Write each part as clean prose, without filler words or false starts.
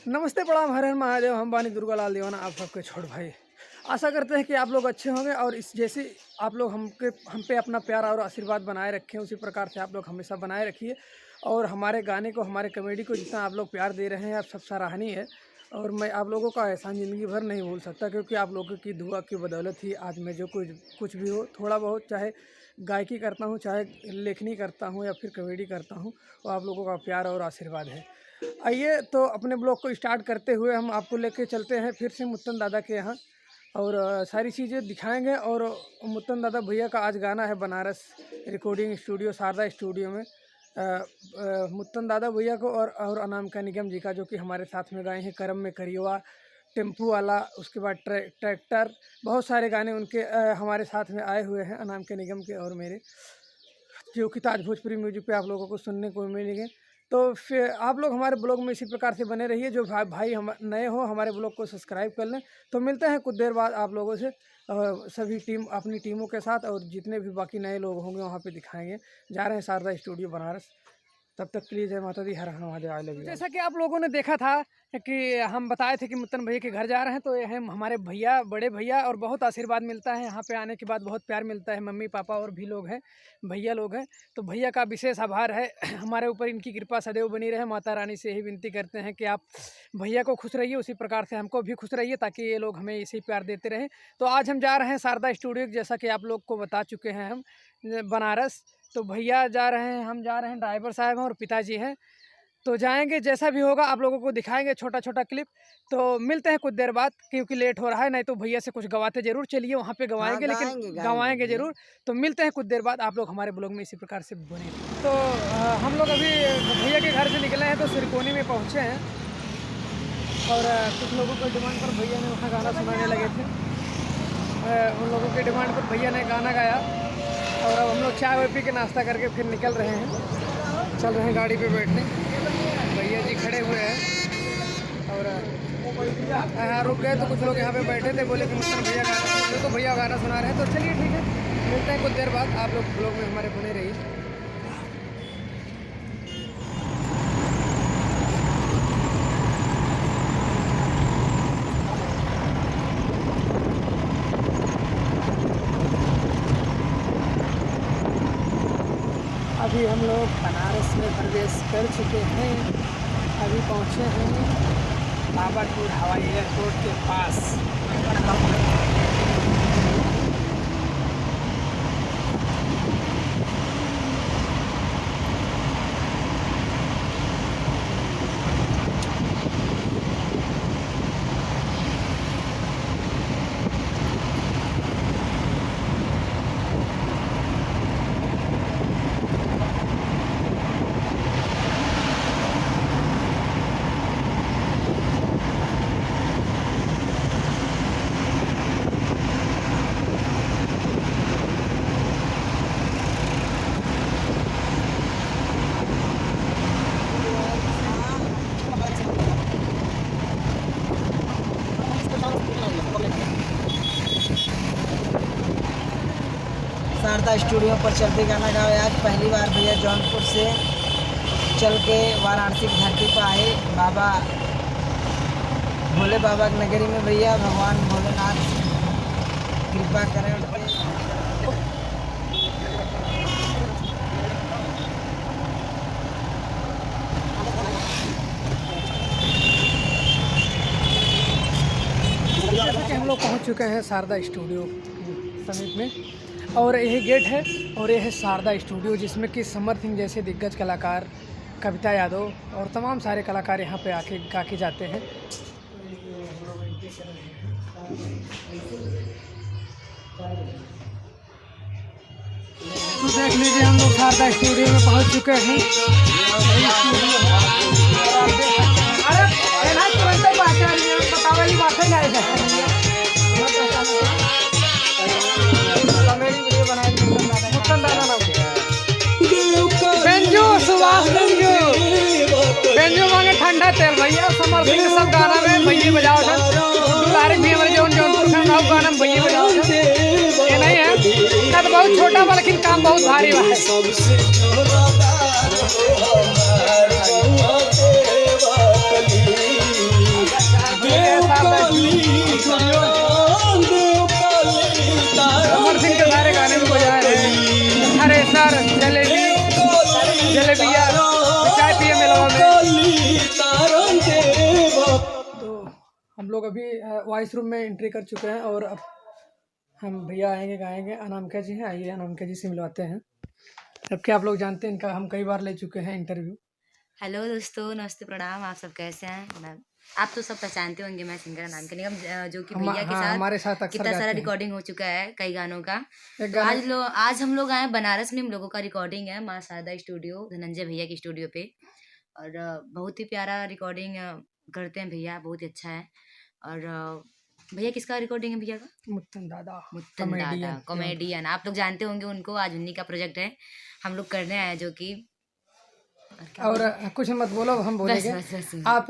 नमस्ते, प्रणाम, हर हर महादेव। हम बानी दुर्गा लाल दीवाना, आप सबके छोट भाई। आशा करते हैं कि आप लोग अच्छे होंगे और इस जैसे आप लोग हम पे अपना प्यार और आशीर्वाद बनाए रखें, उसी प्रकार से आप लोग हमेशा बनाए रखिए। और हमारे गाने को, हमारे कॉमेडी को जितना आप लोग प्यार दे रहे हैं, आप सब सराहनीय है। और मैं आप लोगों का एहसान ज़िंदगी भर नहीं भूल सकता, क्योंकि आप लोगों की दुआ की बदौलत ही आज मैं जो कुछ भी हो, थोड़ा बहुत, चाहे गायकी करता हूँ, चाहे लेखनी करता हूँ या फिर कॉमेडी करता हूँ, वो आप लोगों का प्यार और आशीर्वाद है। आइए तो अपने ब्लॉग को स्टार्ट करते हुए हम आपको लेके चलते हैं फिर से मुत्तन दादा के यहाँ, और सारी चीज़ें दिखाएंगे। और मुत्तन दादा भैया का आज गाना है Banaras recording studio, Sharda studio में। मुत्तन दादा भैया को और अनामिका निगम जी का, जो कि हमारे साथ में गाए हैं करम में करिएवा, टेम्पू वाला, उसके बाद ट्रैक्टर, बहुत सारे गाने उनके हमारे साथ में आए हुए हैं, अनामिका निगम के और मेरे, जो कि ताज भोजपुरी म्यूजिक पे आप लोगों को सुनने को मिलेंगे। तो फिर आप लोग हमारे ब्लॉग में इसी प्रकार से बने रहिए। जो भाई हम नए हो, हमारे ब्लॉग को सब्सक्राइब कर लें। तो मिलते हैं कुछ देर बाद आप लोगों से, सभी अपनी टीमों के साथ, और जितने भी बाकी नए लोग होंगे वहाँ पे दिखाएंगे। जा रहे हैं शारदा स्टूडियो बनारस। तब तक के लिए जय माता दी, हर हर महादेव, आई लव यू। जैसा कि आप लोगों ने देखा था कि हम बताए थे कि मुत्तन भैया के घर जा रहे हैं, तो ये हैं हमारे भैया, बड़े भैया, और बहुत आशीर्वाद मिलता है यहाँ पे आने के बाद, बहुत प्यार मिलता है। मम्मी पापा और भी लोग हैं, भैया लोग हैं, तो भैया का विशेष आभार है। हमारे ऊपर इनकी कृपा सदैव बनी रहे। माता रानी से यही विनती करते हैं कि आप भैया को खुश रहिए, उसी प्रकार से हमको भी खुश रहिए, ताकि ये लोग हमें इसी प्यार देते रहें। तो आज हम जा रहे हैं शारदा स्टूडियो, जैसा कि आप लोग को बता चुके हैं हम, बनारस। तो भैया जा रहे हैं, हम जा रहे हैं, ड्राइवर साहब हैं और पिताजी हैं। तो जाएंगे, जैसा भी होगा आप लोगों को दिखाएंगे छोटा छोटा क्लिप। तो मिलते हैं कुछ देर बाद, क्योंकि लेट हो रहा है, नहीं तो भैया से कुछ गवाते जरूर चलिए, वहाँ पे गवाएंगे, लेकिन गवाएंगे जरूर। तो मिलते हैं कुछ देर बाद, आप लोग हमारे ब्लॉग में इसी प्रकार से बने। तो हम लोग अभी भैया के घर से निकले हैं, तो सिरकोनी में पहुँचे हैं, और कुछ लोगों की डिमांड पर भैया ने वहाँ गाना सुनाने लगे थे। उन लोगों की डिमांड पर भैया ने गाना गाया, और अब हम लोग चाय वाय पी के नाश्ता करके फिर निकल रहे हैं, चल रहे हैं गाड़ी पे बैठने। भैया जी खड़े हुए हैं, और यहाँ रुक गए, तो कुछ लोग यहाँ पे बैठे थे, बोले कि मुत्तन भैया गाना, तो भैया गाना सुना रहे हैं। तो चलिए ठीक है, मिलते हैं कुछ देर बाद, आप लोग ब्लॉग में हमारे बने रहिए। अभी हम लोग बनारस में प्रवेश कर चुके हैं। अभी पहुँचे हैं बाबरपुर हवाई एयरपोर्ट के पास। शारदा स्टूडियो पर चलते गाना गाए। आज पहली बार भैया जौनपुर से चल के वाराणसी की धरती पर आए, बाबा भोले बाबा की नगरी में। भैया भगवान भोलेनाथ कृपा करें उन पे। जैसा कि हम लोग पहुँच चुके हैं शारदा स्टूडियो समीप में, और यही गेट है, और यह है शारदा स्टूडियो, जिसमें कि समर सिंह जैसे दिग्गज कलाकार, कविता यादव और तमाम सारे कलाकार यहाँ पे आके गा के जाते हैं। तो देख लीजिए, हम लोग शारदा स्टूडियो में पहुँच चुके हैं। बेंजो मांगे ठंडा तेल, भैया समर सिंह सब गाना में भैया बजाओ था। दुलारी भी हमारे जौनपुर का गाना में भैया बजाओ था। ये नहीं है, कद बहुत छोटा बा, लेकिन काम बहुत भारी बा है। हम लोग अभी वॉइस रूम में एंट्री कर चुके हैं और अब हम भैया आएंगे गाएंगे। अनामिका जी हैं, आइए अनामिका जी से मिलवाते हैं। जबकि आप लोग जानते हैं इनका हम कई बार ले चुके हैं इंटरव्यू। हेलो दोस्तों, नमस्ते, प्रणाम। आप सब कैसे हैं? आप तो सब पहचानते होंगे, मैं सिंगर अनामिका निगम, जो कि भैया के साथ हमारे साथ अक्सर कितना सारा गाते हैं। रिकॉर्डिंग हो चुका है कई गानों का। एक तो गाना आज हम लोग आए बनारस में, हम लोगों का रिकॉर्डिंग है माँ शारदा स्टूडियो, धनंजय भैया की स्टूडियो पे। और बहुत ही प्यारा रिकॉर्डिंग करते हैं भैया, बहुत ही अच्छा है। और भैया किसका रिकॉर्डिंग है भैया का? मुत्तन दादा, मुत्तन दादा कॉमेडियन, आप लोग जानते होंगे उनको। आज उन्हीं का प्रोजेक्ट है, हम लोग करने आए, जो कि और कुछ मत बोलो, हम बोलेंगे। बस। आप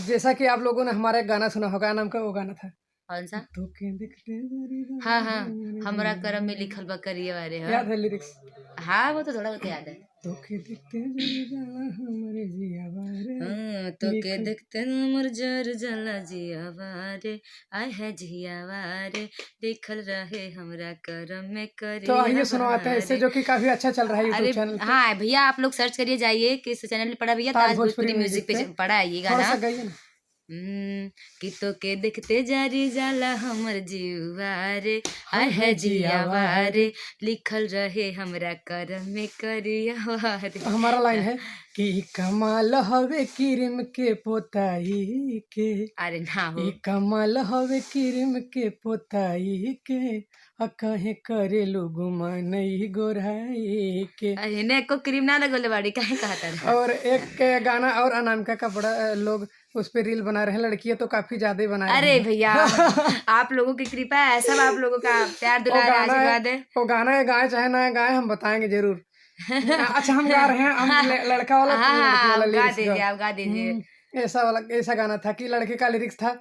जैसा कि आप लोगों ने हमारा एक गाना सुना होगा, नाम का वो गाना था कौन सा? धोखे दिखते जरी हाँ हाँ, हमरा करम में लिखल बकरिए वाले। हाँ याद है लिरिक्स? हाँ, वो तो थोड़ा बहुत याद है। धोखे दिखते जरी जाला हमरे जिया बारे, हाँ, तो के देखते हमर जर जला जिया वारे, आय है जिया वारे, लिखल रहे हमरा करम में करिए। तो आइए सुनवाते हैं इससे, जो कि काफी अच्छा चल रहा है अरे यूट्यूब चैनल पे। हाँ भैया, आप लोग सर्च करिए, जाइए किस चैनल पे पड़ा भैया, ताज भोजपुरी म्यूजिक पे पड़ा है ये थोड़ा गाना। सा गाइए ना। कि तो के देखते जारी जाला हमर जीवारे, आय है जिया वारे, लिखल रहे हमरा करम में करिया वारे। हमारा लाइन है कि कमाल हवे किरिम के पोताई के, अरे ना हो, ई कमाल हवे किरिम के पोताई के, कहे करेलू गुमानई गोराई के। अरे ने को क्रीम ना लगोले बाड़ी, काहे कहता है? और एक गाना और अनामिका का बड़ा लोग उस पे रील बना रहे हैं, लड़कियां तो काफी ज्यादा ही बना रही अरे हैं। भैया, आप लोगों की कृपा है, सब आप लोगों का प्यार दुलार आशीर्वाद है। वो गाना गाए चाहे ना गाए, हम बताएंगे जरूर। अच्छा हम गा रहे हैं, हम लड़का वाला हाँ लड़की वाला गा lyrics दीजिए, आप गा दीजिए। ऐसा गाना था कि लड़के का लिरिक्स था,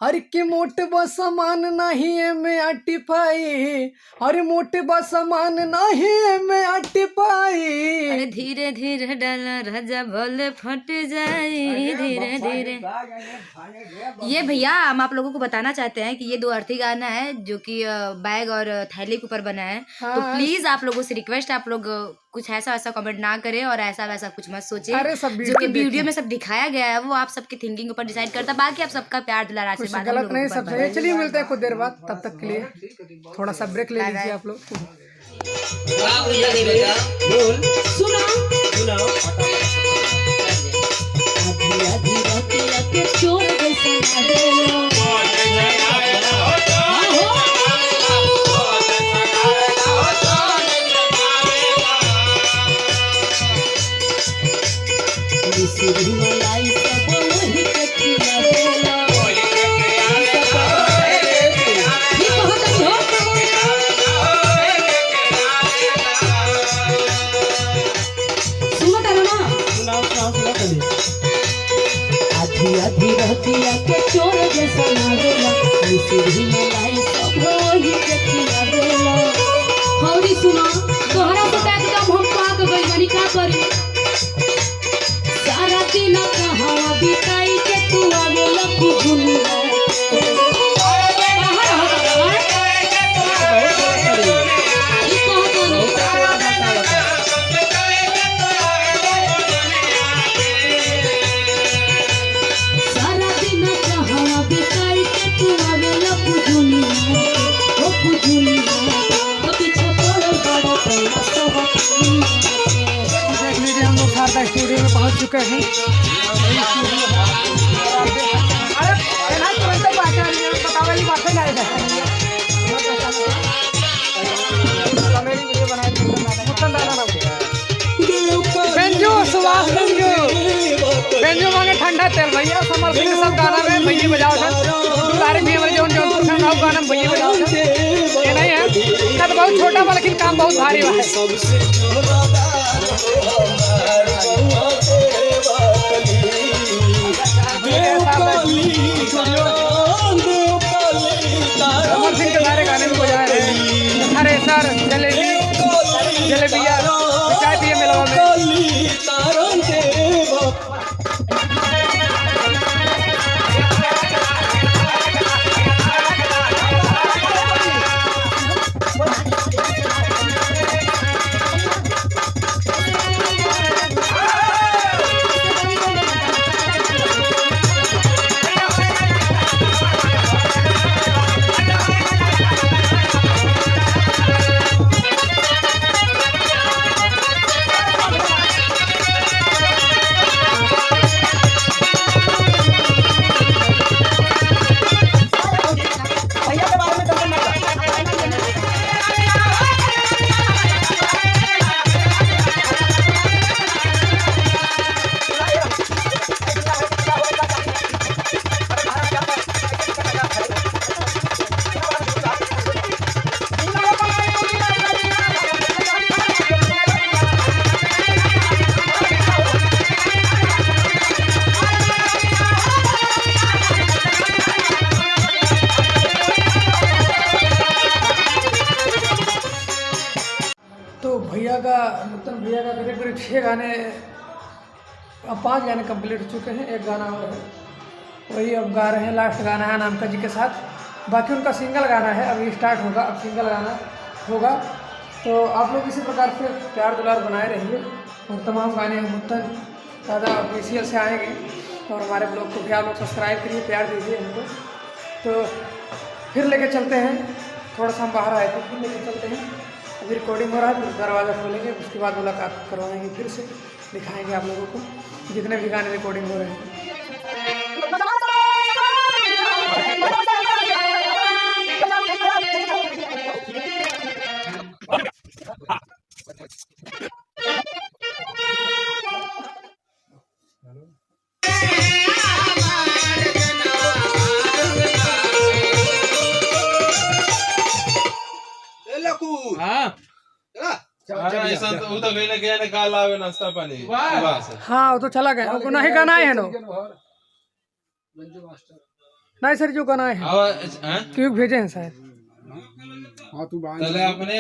अरे के मोटे बस सामान नहीं में अटी पाई, अरे मोटे बस सामान नहीं में अटी पाई। अरे धीरे धीरे डाला राजा बोले फट जाए, धीरे धीरे। ये भैया हम आप लोगों को बताना चाहते हैं कि ये दो अर्थी गाना है, जो कि बैग और थैली के ऊपर बना है। तो प्लीज आप लोगों से रिक्वेस्ट, आप लोग कुछ ऐसा वैसा कमेंट ना करें और ऐसा वैसा कुछ मत सोचिए। जो कि वीडियो में सब दिखाया गया है वो आप सबकी थिंकिंग ऊपर डिसाइड करता है। बाकी आप सबका प्यार दुलार आशीर्वाद गलत नहीं, सब सही। चलिए मिलते हैं कुछ देर बाद, तब तक के लिए थोड़ा सा ब्रेक ले लीजिए आप लोग। आधी रहतिया के चोर जैसा लागेला, मिसरी मलाई सब वही जतिया देला। हौरी सुना, तोहरा से एकदम हम पाक गइल बानी, का करी? सारा दिन कहां बिताई के तू आवेला कुजुनिया। शारदा स्टूडियो में पहुंच चुके हैं। बेंजो मांगे ठंडा तेल भैया, समर सिंह सब गाना में भैया बजाओ था, सारे भी हमारे जौनपुर का नाम गाना में भैया बजाओ था। ये नहीं है कद बहुत छोटा बा, लेकिन काम बहुत भारी है। समर सिंह के सारे गाने में बजाए हैं। अरे सर जलेबिया चाय पिए मिलवा में। का मुत्तन भैया का करीब करीब 6 गाने, अब 5 गाने कंप्लीट हो चुके हैं, 1 गाना और है, वही अब गा रहे हैं। लास्ट गाना है नामका जी के साथ, बाकी उनका सिंगल गाना है, अभी स्टार्ट होगा, अब सिंगल गाना होगा। तो आप लोग इसी प्रकार से प्यार दुलार बनाए रहिए और तमाम गाने मुत्तन दादा ऑफिशियल से आएंगे और हमारे ब्लॉग को भी आप लोग सब्सक्राइब करिए, प्यार दीजिए हमको। तो फिर लेके चलते हैं, थोड़ा सा हम बाहर आए थे, फिर लेके चलते हैं। अभी रिकॉर्डिंग हो रहा है, फिर दरवाज़ा खोलेंगे, उसके बाद मुलाकात करवाएंगे, फिर से दिखाएंगे आप लोगों को जितने भी गाने रिकॉर्डिंग हो रहे हैं। हाँ वो तो चला गया, वो नहीं गाना है नो नहीं सर, जो गाना है क्यों भेजे हैं शायद। हाँ तू अपने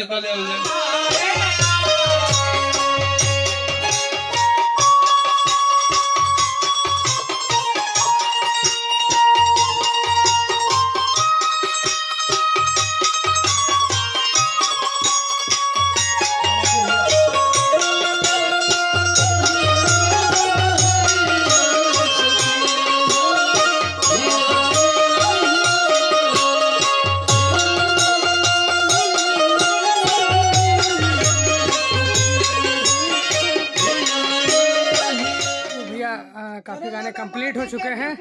काफ़ी गाने कंप्लीट हो चुके हैं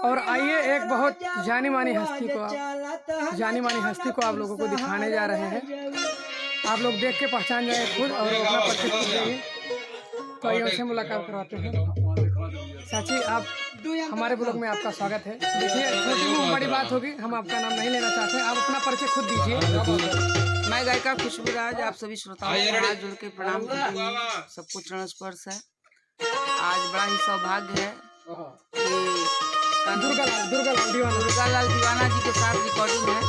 और आइए एक बहुत जानी मानी हस्ती को आप लोगों को दिखाने जा रहे हैं। आप लोग देख के पहचान जाए खुद और अपना परिचय खुद देंगे। तो आइए उनसे मुलाकात करवाते हैं। चाची, आप हमारे ब्लॉग में आपका स्वागत है। देखिए छोटी मुँह बड़ी बात होगी, हम आपका नाम नहीं लेना चाहते, आप अपना परिचय खुद दीजिए। मैं गायिका खुशबू राज आप सभी श्रोताओं को हाथ जोड़ के प्रणाम करती हूँ। सबको चरण स्पर्श है। आज बड़ा ही सौभाग्य है कि दुर्गालाल दीवाना जी के साथ रिकॉर्डिंग है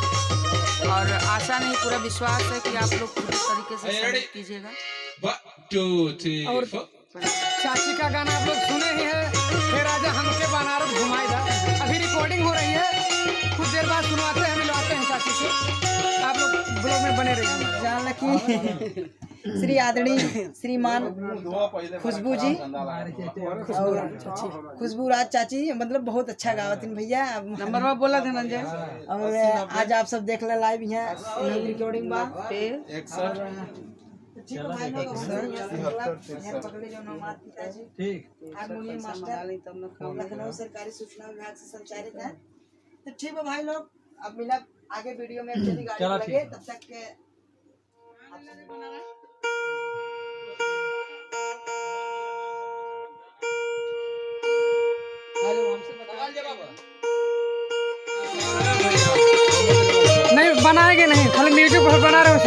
और आशा नहीं पूरा विश्वास है कि आप लोग पूरी तरीके से सहयोग कीजिएगा। और चाची का गाना आप लोग सुने ही है, हे राजा हमके बनारस घुमाएगा, अभी रिकॉर्डिंग हो रही है, कुछ देर बाद सुनवाते हैं, मिलवाते हैं चाची से। आप लोग ब्लॉग में बने रहिए। जानकी श्री आदरणीय श्रीमान खुशबू जी और खुशबू राज चाची, मतलब बहुत अच्छा गावत हैं भैया। नंबर में बोला धनंजय। और आज आप सब देख ले लाइव यहाँ रिकॉर्डिंग बा हारमोनियम मास्टर लखनऊ सरकारी सूचना विभाग से संचालित है। तो ठीक है भाई लोग, अब मिला आगे वीडियो में चली गाड़ी लगे, तब तक के नहीं बनाएंगे, नहीं खाली म्यूजिक पर बना रहे हो।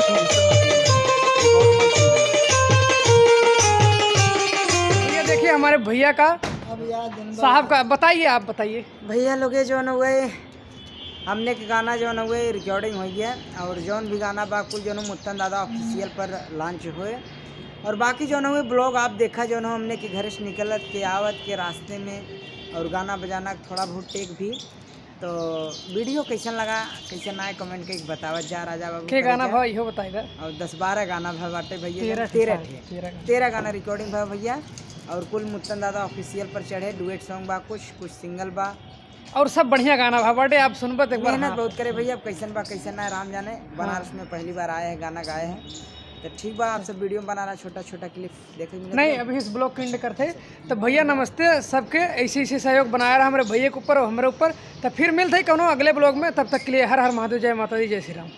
ये देखिए हमारे भैया का साहब का, बताइए, आप बताइए भैया लोग जो न हुए हमने के गाना जो न हुए रिकॉर्डिंग हुई है और जौन भी गाना बाकुल जो मुत्तन दादा ऑफिशियल पर लॉन्च हुए और बाकी जो न हुए ब्लॉग आप देखा जो न हमने के घर से निकलत के आवत के रास्ते में और गाना बजाना थोड़ा बहुत टेक भी। तो वीडियो कैसन लगा कैसन आए कमेंट के बतावत जा राजा बाबू के गाना भाई हो बताइए। और 10-12 गाना भाई बाटे भैया, 13 गाना रिकॉर्डिंग भाई भैया और कुल मुत्तन दादा ऑफिशियल पर चढ़े। डुएट सॉन्ग बा, कुछ सिंगल बा और सब बढ़िया गाना भा बाटे। आप सुनबा एक बार, मेहनत बहुत करे भैया। अब कैसन बा कैसन ना राम जाने। बनारस में पहली बार आए हैं, गाना गाए हैं, तो ठीक बा। आप सब वीडियो बनाना छोटा छोटा क्लिप देखेंगे। नहीं अभी इस ब्लॉग के एंड करते। तो भैया नमस्ते सबके, ऐसे सहयोग बनाया रहा हमारे भैया के ऊपर और हमारे ऊपर। तो फिर मिलते हैं कोनो अगले ब्लॉग में, तब तक के लिए हर हर महादेव, जय माता दी, जय श्री राम।